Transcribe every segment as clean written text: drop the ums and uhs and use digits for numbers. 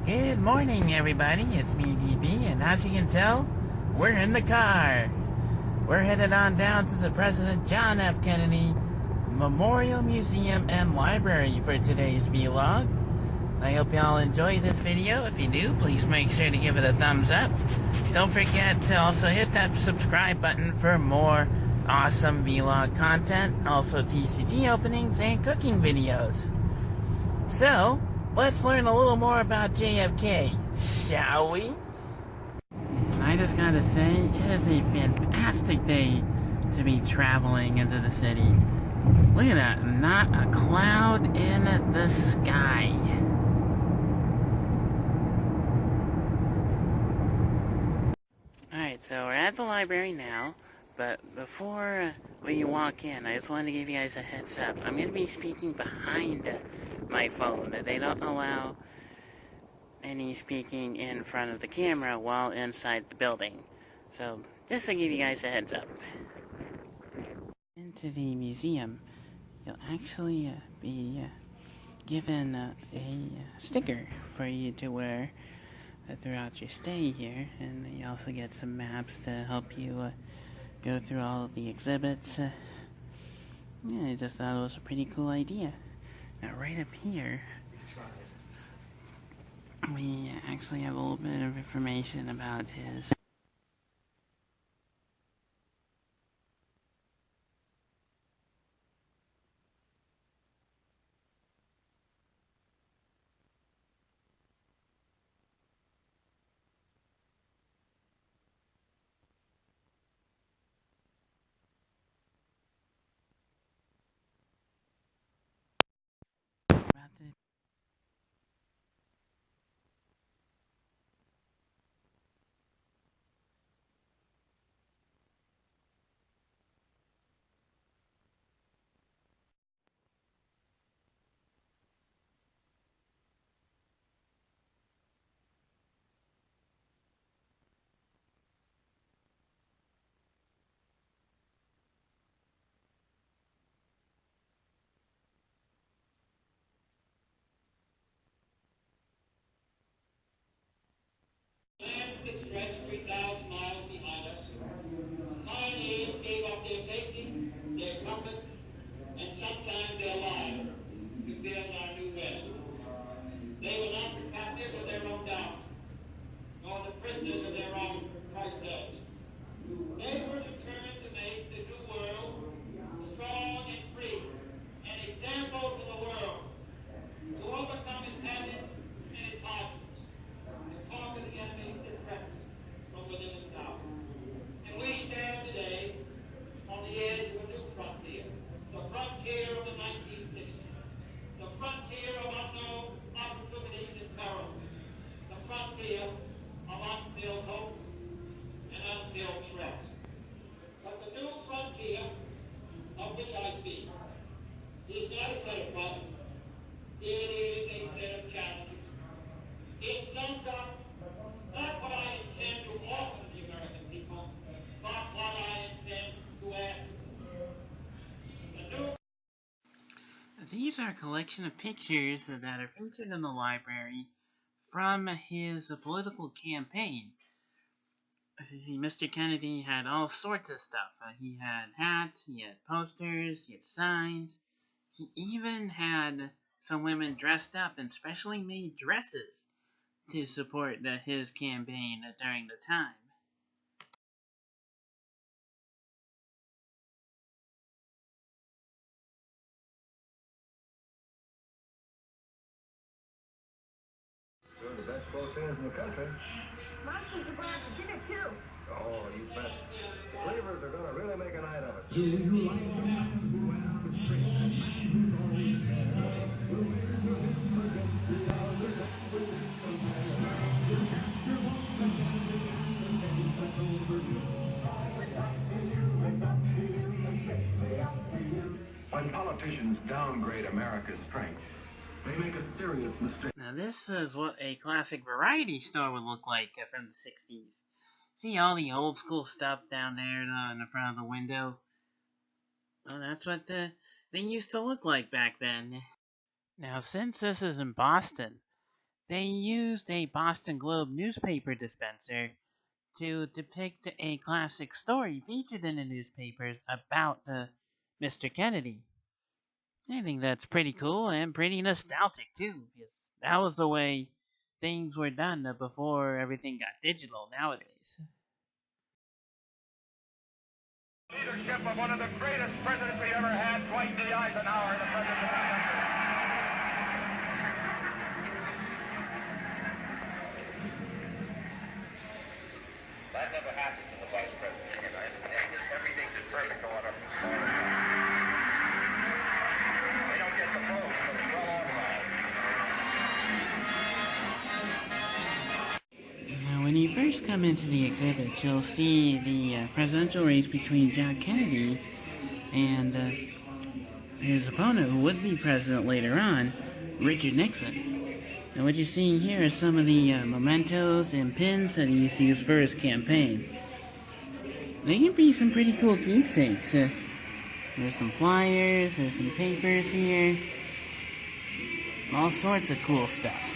Good morning, everybody. It's me, DB, and as you can tell, we're in the car. We're headed on down to the President John F. Kennedy Memorial Museum and Library for today's vlog. I hope y'all enjoy this video. If you do, please make sure to give it a thumbs up. Don't forget to also hit that subscribe button for more awesome vlog content, also TCG openings and cooking videos. So, let's learn a little more about JFK, shall we? And I just gotta say, it is a fantastic day to be traveling into the city. Look at that, not a cloud in the sky. Alright, so we're at the library now, but before we walk in, I just wanted to give you guys a heads up. I'm going to be speaking behind my phone. They don't allow any speaking in front of the camera while inside the building. So, just to give you guys a heads up. Into the museum, you'll actually be given a sticker for you to wear throughout your stay here, and you also get some maps to help you go through all of the exhibits. Yeah, I just thought it was a pretty cool idea. Now, right up here, we actually have a little bit of information about his about the Land that stretched 3,000 miles behind us, pioneers gave up their safety, their comfort, and sometimes their lives to build our new West. They were not the captives of their own doubts, nor the prisoners of their own price-tags. They were determined to make the new world strong and free, an example to the world, to overcome its hazards and its hardships, to conquer the enemies that threaten from within itself. And we stand today on the edge of a new frontier, the frontier of the 1960s, the frontier of unknown opportunities and perils, the frontier of unfilled hope and unfilled threats. But the new frontier of which I speak is not a set of promises. It is a set of challenges. It sums up not what I intend to offer the American people, but what I intend to ask. The new These are a collection of pictures that are featured in the library from his political campaign. Mr. Kennedy had all sorts of stuff. He had hats, he had posters, he had signs. He even had some women dressed up in specially made dresses to support his campaign during the time. You're the best clothes fans in the country. Monsters are going for dinner, too. Oh, you bet. Flavors are going to really make a night of it. Do you like the man who wears the string and man who's always there? Who wears your hips against the others and with his companion? You capture one and then the case that's overdue. When politicians downgrade America's strength, they make a serious mistake. Now this is what a classic variety store would look like from the 60s. See all the old school stuff down there in the front of the window? Well, that's what they used to look like back then. Now since this is in Boston, They used a Boston Globe newspaper dispenser to depict a classic story featured in the newspapers about Mr. Kennedy. I think that's pretty cool and pretty nostalgic too, because that was the way things were done before everything got digital nowadays. Leadership of one of the greatest presidents we ever had, Dwight D. Eisenhower, the president of the country. That never happened to the vice president of the United States. Everything's in perfect order. They don't get the vote, but it's well organized. Now, when you first come into the exhibit, you'll see the presidential race between John Kennedy and his opponent, who would be president later on, Richard Nixon. And what you're seeing here are some of the mementos and pins that he used to use for his campaign. They can be some pretty cool keepsakes. There's some flyers, there's some papers here. All sorts of cool stuff.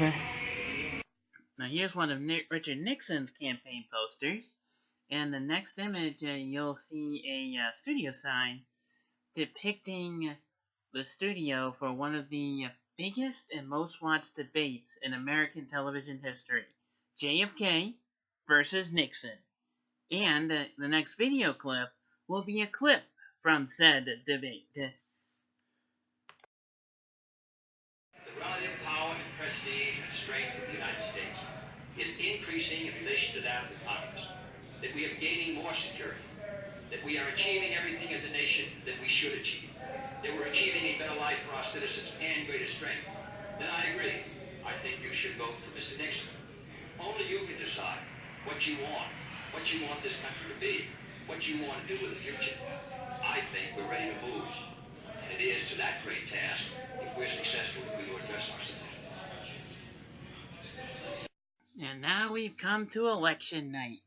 Now here's one of Richard Nixon's campaign posters. And the next image, you'll see a studio sign depicting the studio for one of the biggest and most watched debates in American television history, JFK versus Nixon. And the next video clip will be a clip from said debate. The relative power and prestige and strength of the United States is increasing in relation to that of the communists, that we are gaining more security, that we are achieving everything as a nation that we should achieve, that we're achieving a better life for our citizens and greater strength, then I agree. I think you should vote for Mr. Nixon. Only you can decide what you want this country to be, what you want to do with the future. I think we're ready to move. And it is to that great task, if we're successful, that we will address ourselves. And now we've come to election night.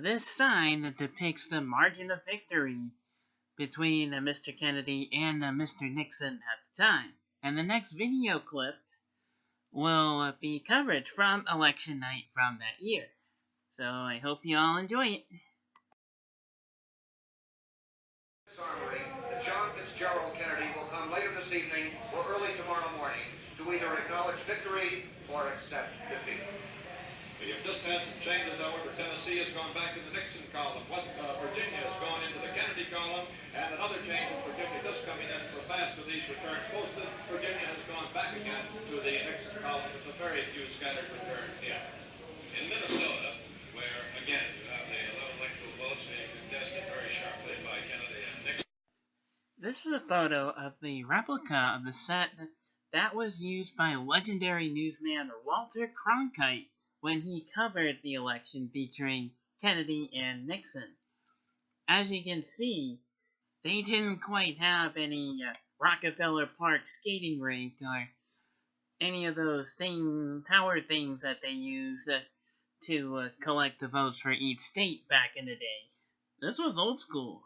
This sign that depicts the margin of victory between Mr. Kennedy and Mr. Nixon at the time. And the next video clip will be coverage from election night from that year. So I hope you all enjoy it. Armory, that John Fitzgerald Kennedy will come later this evening or early tomorrow morning to either acknowledge victory or accept defeat. We have just had some changes, however. Tennessee has gone back in the Nixon column. Virginia has gone into the Kennedy column, and another change in Virginia just coming in so fast with these returns posted. Virginia has gone back again to the Nixon column with a very few scattered returns here. In Minnesota, where, again, you have the 11 electoral votes being contested very sharply by Kennedy and Nixon. This is a photo of the replica of the set that was used by legendary newsman Walter Cronkite when he covered the election featuring Kennedy and Nixon. As you can see, they didn't quite have any Rockefeller Park skating rink or any of those tower things that they use to collect the votes for each state back in the day. This was old school.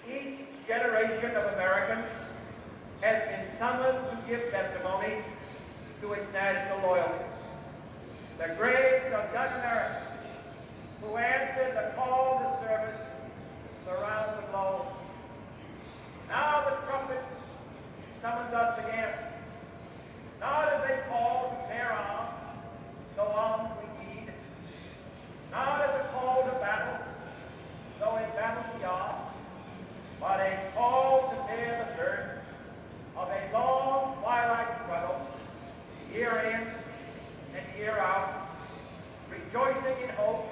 Each generation of Americans has been summoned to give testimony to its national loyalty. The graves of young Americans who answered the call to service surround the globe. Now the trumpet summons us again, not as a call to bear arms, though arms we need, not as a call to battle, though in battle we are, but a call to bear the burden of a long twilight struggle, year in and year out, rejoicing in hope,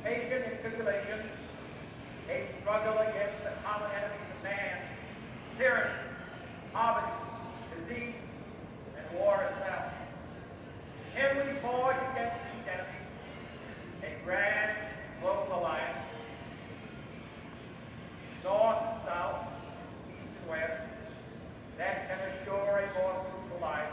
patient in tribulation, a struggle against the common enemies of man, tyranny, poverty, disease, and war itself. And we forge against these enemies a grand global alliance, north and south, east and west, that can assure a more fruitful life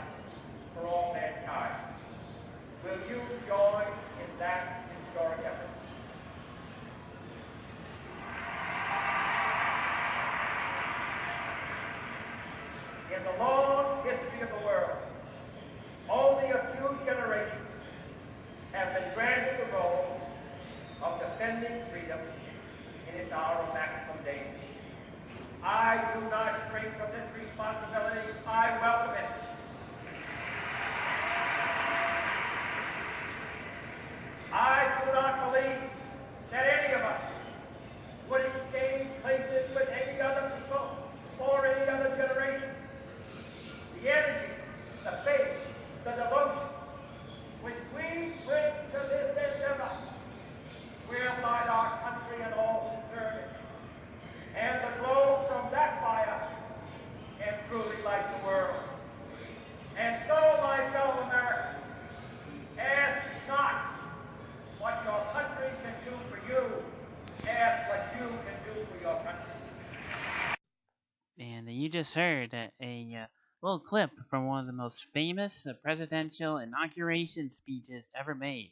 just heard a little clip from one of the most famous presidential inauguration speeches ever made.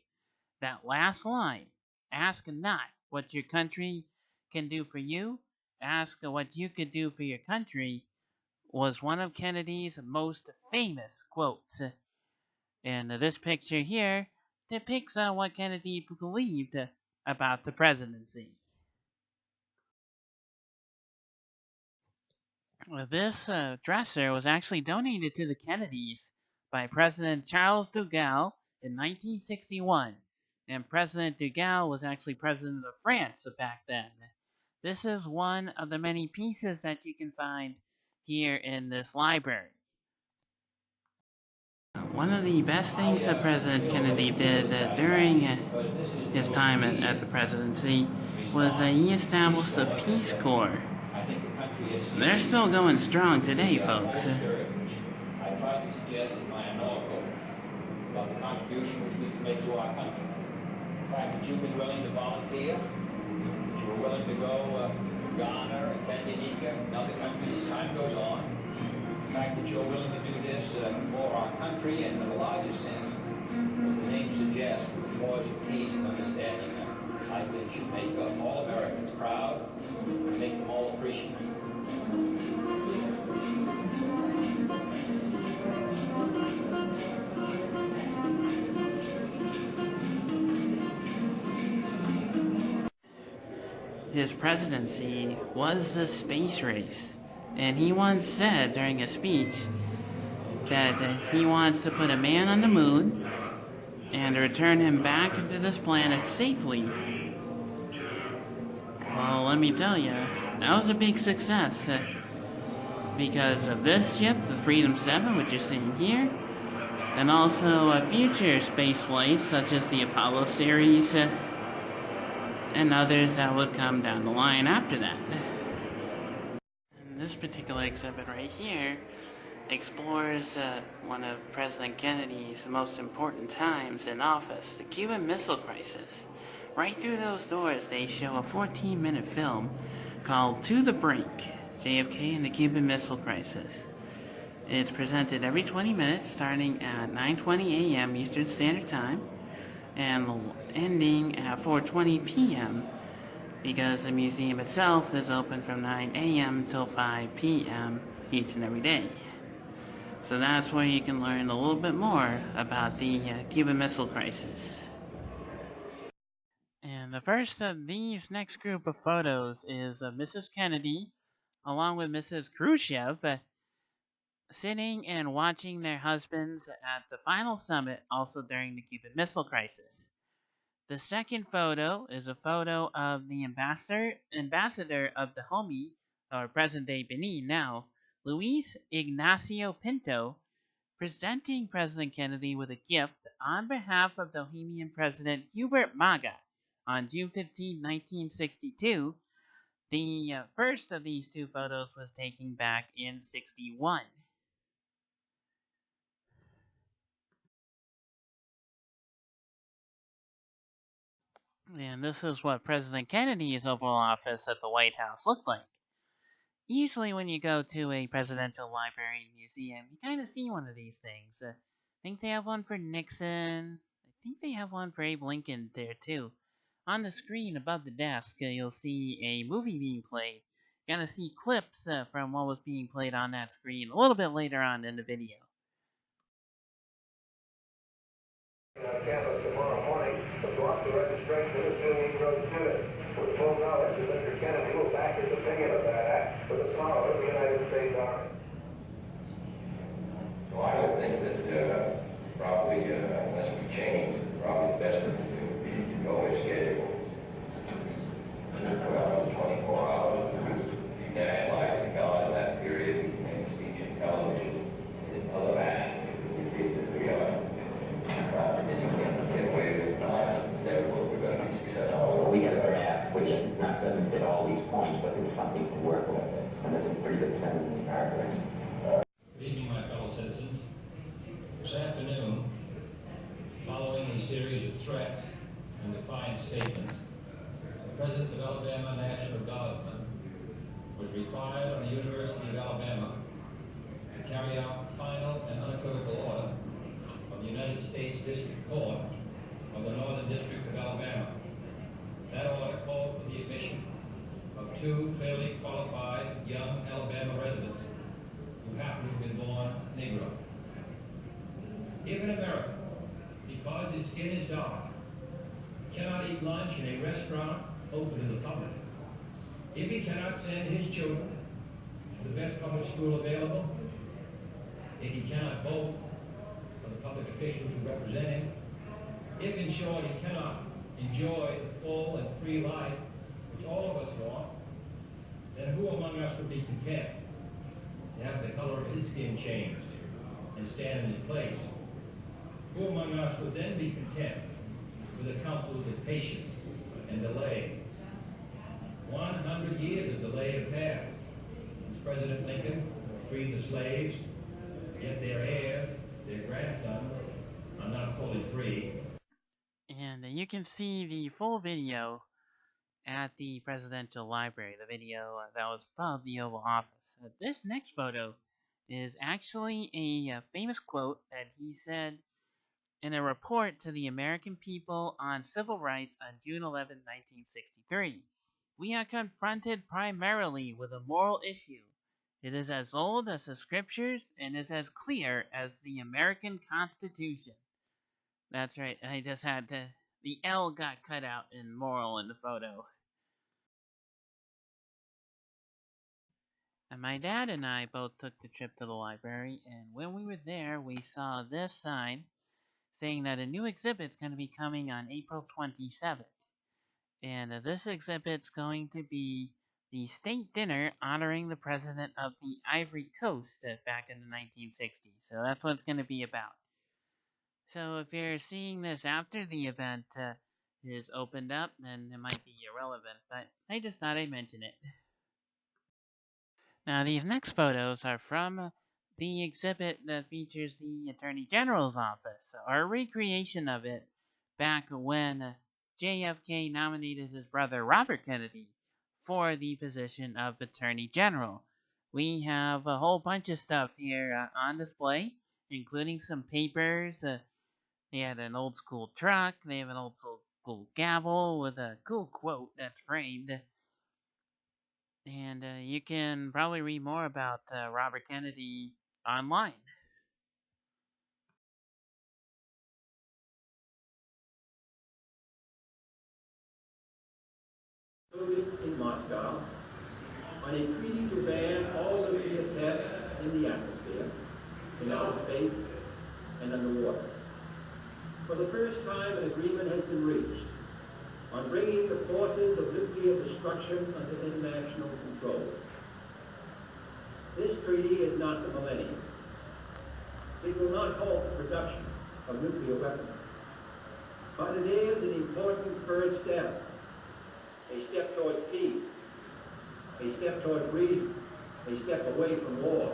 That last line, ask not what your country can do for you, ask what you could do for your country, was one of Kennedy's most famous quotes. And this picture here depicts what Kennedy believed about the presidency. This dresser was actually donated to the Kennedys by President Charles de Gaulle in 1961. And President de Gaulle was actually president of France back then. This is one of the many pieces that you can find here in this library. One of the best things that President Kennedy did during his time at the presidency was that he established the Peace Corps. They're still going strong today, folks. I tried to suggest in my inaugural about the contribution which we can make to our country. The fact that you've been willing to volunteer, that you were willing to go to Ghana, attend India, and other countries as time goes on. The fact that you're willing to do this for our country and in the largest sense, as the name suggests, for the cause of peace and understanding, I think should make all Americans proud, make them all appreciative. His presidency was the space race, and he once said during a speech that he wants to put a man on the moon and return him back into this planet safely. Well, let me tell you, that was a big success because of this ship, the Freedom 7, which you're seeing here, and also future space flights such as the Apollo series and others that would come down the line after that. And this particular exhibit right here explores one of President Kennedy's most important times in office, the Cuban Missile Crisis. Right through those doors, they show a 14-minute film called To the Brink, JFK and the Cuban Missile Crisis. It's presented every 20 minutes, starting at 9:20 a.m. Eastern Standard Time, and ending at 4:20 p.m. because the museum itself is open from 9 a.m. till 5 p.m. each and every day. So that's where you can learn a little bit more about the Cuban Missile Crisis. And the first of these next group of photos is Mrs. Kennedy along with Mrs. Khrushchev sitting and watching their husbands at the final summit, also during the Cuban Missile Crisis. The second photo is a photo of the ambassador of Dahomey, or present-day Benin now, Luis Ignacio Pinto, presenting President Kennedy with a gift on behalf of Bohemian President Hubert Maga on June 15, 1962. The first of these two photos was taken back in '61. And this is what President Kennedy's Oval Office at the White House looked like. Usually when you go to a presidential library and museum, you kind of see one of these things. I think they have one for Nixon. I think they have one for Abe Lincoln there too. On the screen above the desk, you'll see a movie being played. You're going to see clips from what was being played on that screen a little bit later on in the video. Campus tomorrow morning, but lots of registration as soon as he goes to it. With full knowledge that Mr. Kennedy will back his opinion of that act for the sorrow of the United States Army. So I don't think that probably, unless we change, probably the best thing to do would be to go and schedule 12 to 24 hours to nationalize the God in that period and speech and television and other actions. We think that we get away with instead of what we're going to be successful. We have a draft which doesn't fit all these points, but there's something to work with, and there's a pretty good sentence in the paragraph. Good evening, my fellow citizens. This afternoon, following a series of threats and defiant statements, the Presidents of Alabama National Guardsmen was required on the University of Alabama to carry out the final and unequivocal order of the United States District Court of the Northern District of Alabama. That order called for the admission of two clearly qualified young Alabama residents who happen to have been born Negro. If in America, because his skin is dark, cannot eat lunch in a restaurant open to the public, if he cannot send his children to the best public school available, if he cannot vote for the public officials who represent him, if in short he cannot enjoy the full and free life which all of us want, then who among us would be content to have the color of his skin changed and stand in his place? Who among us would then be content with the counsels of patience and delay? 100 years of delay have passed since President Lincoln freed the slaves, yet their heirs, their grandsons, are not fully free. And you can see the full video at the Presidential Library, the video that was above the Oval Office. This next photo is actually a famous quote that he said in a report to the American people on civil rights on June 11, 1963. We are confronted primarily with a moral issue. It is as old as the scriptures and is as clear as the American Constitution. That's right, I just had to... The L got cut out in moral in the photo. And my dad and I both took the trip to the library, and when we were there, we saw this sign saying that a new exhibit's going to be coming on April 27th. And this exhibit's going to be the state dinner honoring the president of the Ivory Coast back in the 1960s. So that's what it's going to be about. So if you're seeing this after the event is opened up, then it might be irrelevant, but I just thought I'd mention it. Now, these next photos are from the exhibit that features the Attorney General's office, or a recreation of it back when JFK nominated his brother Robert Kennedy for the position of Attorney General. We have a whole bunch of stuff here on display, including some papers. They had an old school truck. They have an old school gavel with a cool quote that's framed. And you can probably read more about Robert Kennedy online. In Moscow on a treaty to ban all nuclear tests in the atmosphere, in outer space, and underwater. For the first time, an agreement has been reached on bringing the forces of nuclear destruction under international control. This treaty is not the millennium. It will not halt the production of nuclear weapons, but it is an important first step, a step towards peace, a step toward freedom, a step away from war.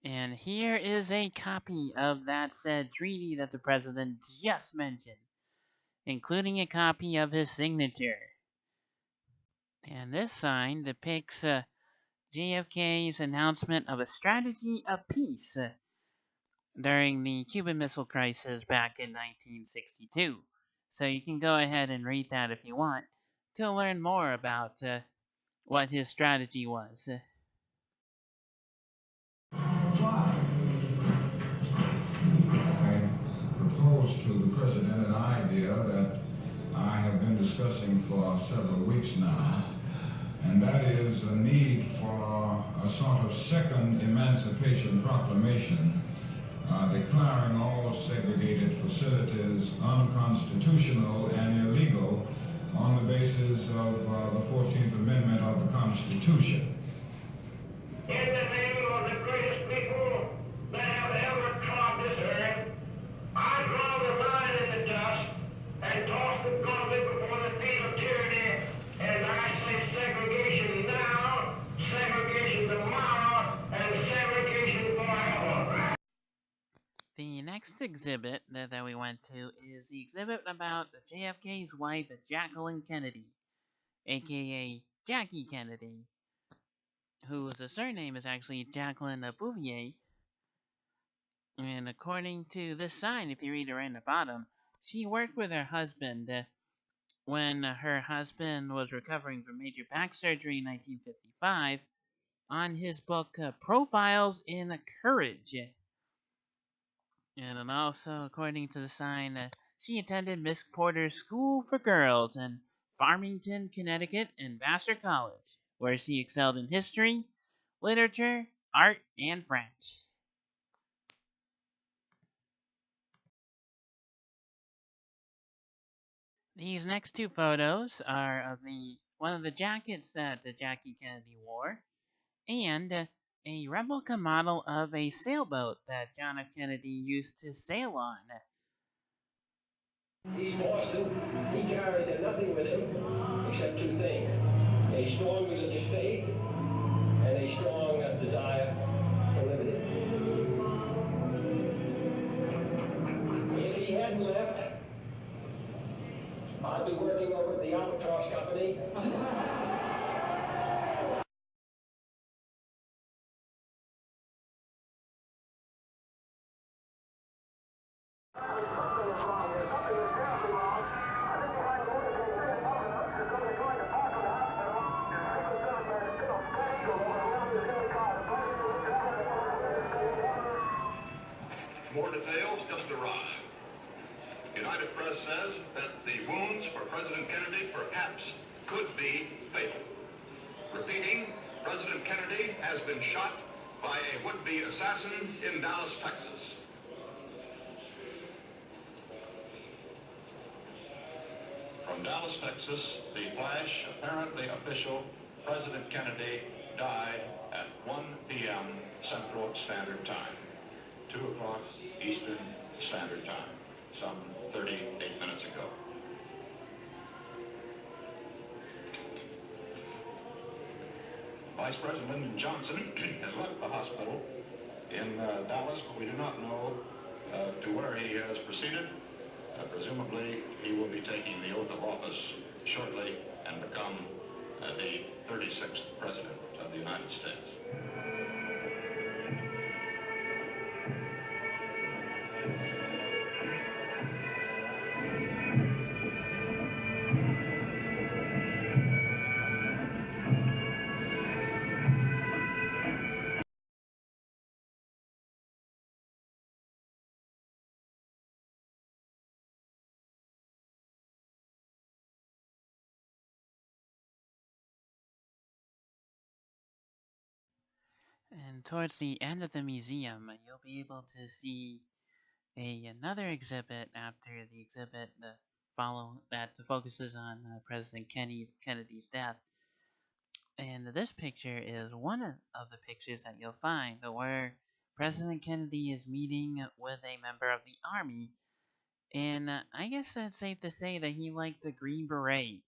And here is a copy of that said treaty that the president just mentioned, including a copy of his signature. And this sign depicts JFK's announcement of a strategy of peace during the Cuban Missile Crisis back in 1962. So you can go ahead and read that if you want to learn more about what his strategy was. I proposed to the president an idea that I have been discussing for several weeks now, and that is a need for a sort of second Emancipation Proclamation declaring all segregated facilities unconstitutional and illegal on the basis of the 14th Amendment of the Constitution. In the name of the greatest people that have ever trod this earth, I draw the line in the dust and toss the gauntlet before the feet of tyranny, and I say segregation now, segregation tomorrow, and segregation forever. The next exhibit that we went to is the exhibit about JFK's wife, Jacqueline Kennedy, aka Jackie Kennedy. whose surname is actually Jacqueline Bouvier. And according to this sign, if you read it right in the bottom, she worked with her husband when her husband was recovering from major back surgery in 1955 on his book Profiles in Courage. And then also, according to the sign, she attended Miss Porter's School for Girls in Farmington, Connecticut, and Vassar College, where she excelled in history, literature, art, and French. These next two photos are of one of the jackets that Jackie Kennedy wore, and a replica model of a sailboat that John F. Kennedy used to sail on. East Boston, he carried nothing with him except two things: a strong religious faith and a strong desire for liberty. If he hadn't left, I'd be working over at the Albatross Company. More details just arrived. United Press says that the wounds for President Kennedy perhaps could be fatal. Repeating, President Kennedy has been shot by a would-be assassin in Dallas, Texas. From Dallas, Texas, the flash, apparently official, President Kennedy died at 1 p.m. Central Standard Time, 2 o'clock Eastern Standard Time, some 38 minutes ago. Vice President Lyndon Johnson has left the hospital in Dallas, but we do not know to where he has proceeded. Presumably, he will be taking the oath of office shortly and become the 36th President of the United States. And towards the end of the museum, you'll be able to see another exhibit after the exhibit that focuses on President Kennedy's death. And this picture is one of the pictures that you'll find where President Kennedy is meeting with a member of the Army. And I guess that's safe to say that he liked the green beret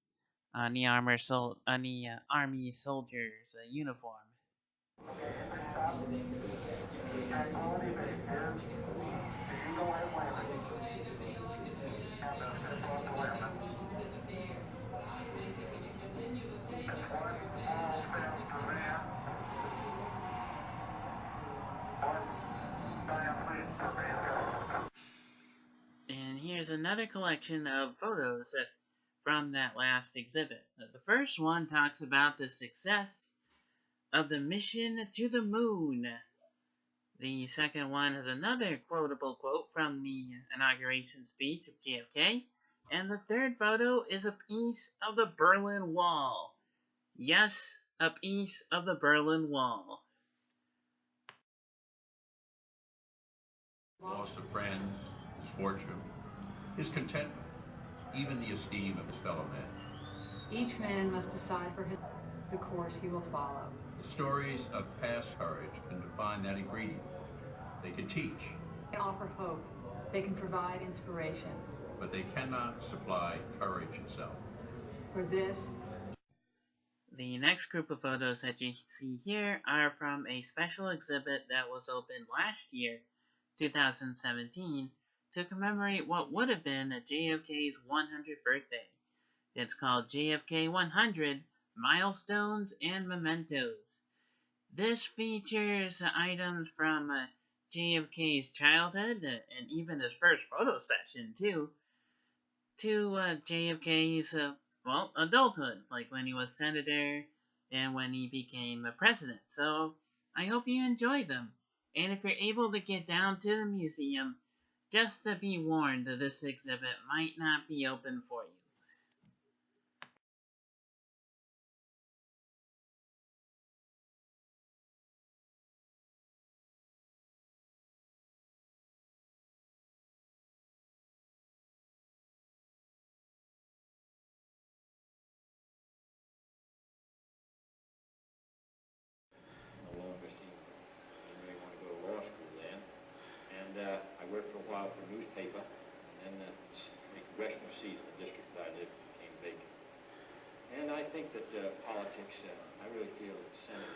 on the Army soldier's uniform. And here's another collection of photos from that last exhibit. The first one talks about the success of the mission to the moon. The second one has another quotable quote from the inauguration speech of JFK. And the third photo is a piece of the Berlin Wall. Yes, a piece of the Berlin Wall. Loss of friends, his fortune, his contentment, even the esteem of his fellow men. Each man must decide for him the course he will follow. The stories of past courage can define that ingredient. They can teach. They offer hope. They can provide inspiration. But they cannot supply courage itself. For this, the next group of photos that you see here are from a special exhibit that was opened last year, 2017, to commemorate what would have been JFK's 100th birthday. It's called JFK 100 Milestones and Mementos. This features items from JFK's childhood and even his first photo session, too, to JFK's, adulthood, like when he was senator and when he became president. So I hope you enjoy them. And if you're able to get down to the museum, just to be warned that this exhibit might not be open for you. No longer seem I really want to go to law school then. And I worked for a while for a newspaper, and then the congressional seat in the district that I lived became vacant. And I think that politics, I really feel that the Senate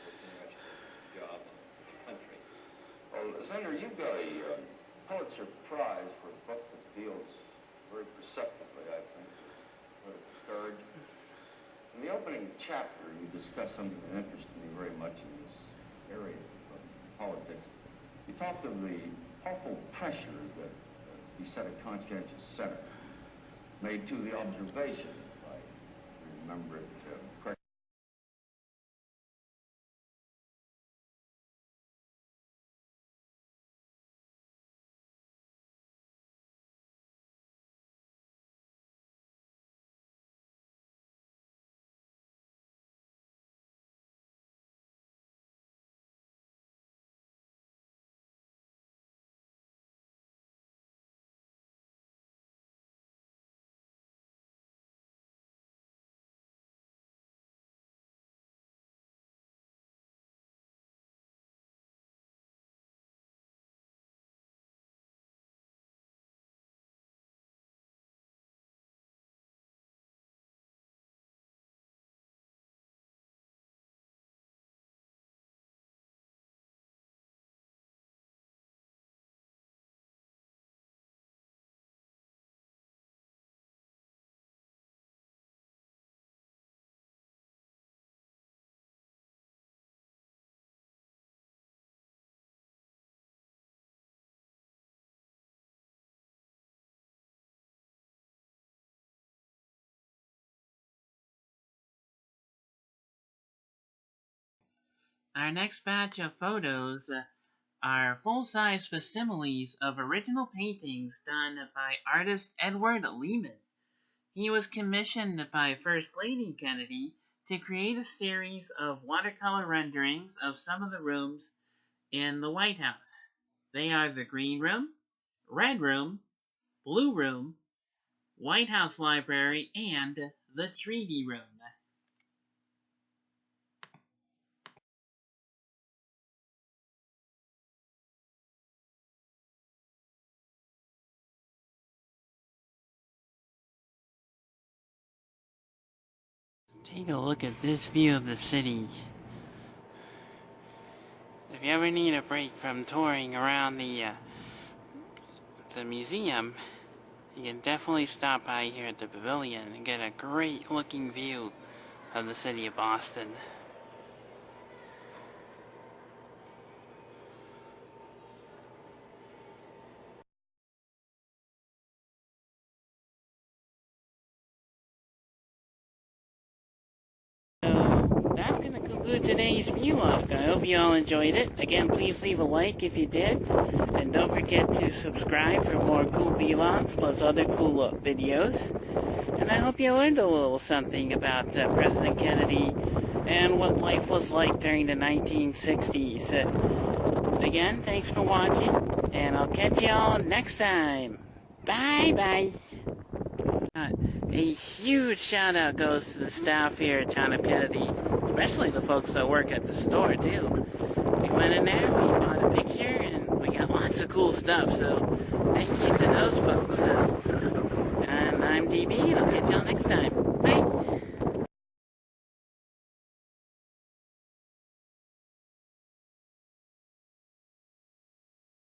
is pretty much the job in the country. Well, Senator, you've got a Pulitzer Prize for a book that deals very perceptively, I think, with courage. In the opening chapter, you discuss something that interests me very much in this area of politics. You talked of the awful pressures that beset a conscientious senator, made to the observation, if I remember it correctly. Our next batch of photos are full-size facsimiles of original paintings done by artist Edward Lehman. He was commissioned by First Lady Kennedy to create a series of watercolor renderings of some of the rooms in the White House. They are the Green Room, Red Room, Blue Room, White House Library, and the Treaty Room. Take a look at this view of the city. If you ever need a break from touring around the museum, you can definitely stop by here at the pavilion and get a great looking view of the city of Boston. So that's going to conclude today's vlog. I hope you all enjoyed it. Again, please leave a like if you did. And don't forget to subscribe for more cool vlogs plus other cool videos. And I hope you learned a little something about President Kennedy and what life was like during the 1960s. Again, thanks for watching, and I'll catch you all next time. Bye-bye. A huge shout out goes to the staff here at John F. Kennedy, especially the folks that work at the store too. We went in there, we bought a picture, and we got lots of cool stuff, so thank you to those folks. And I'm DB, and I'll catch y'all next time.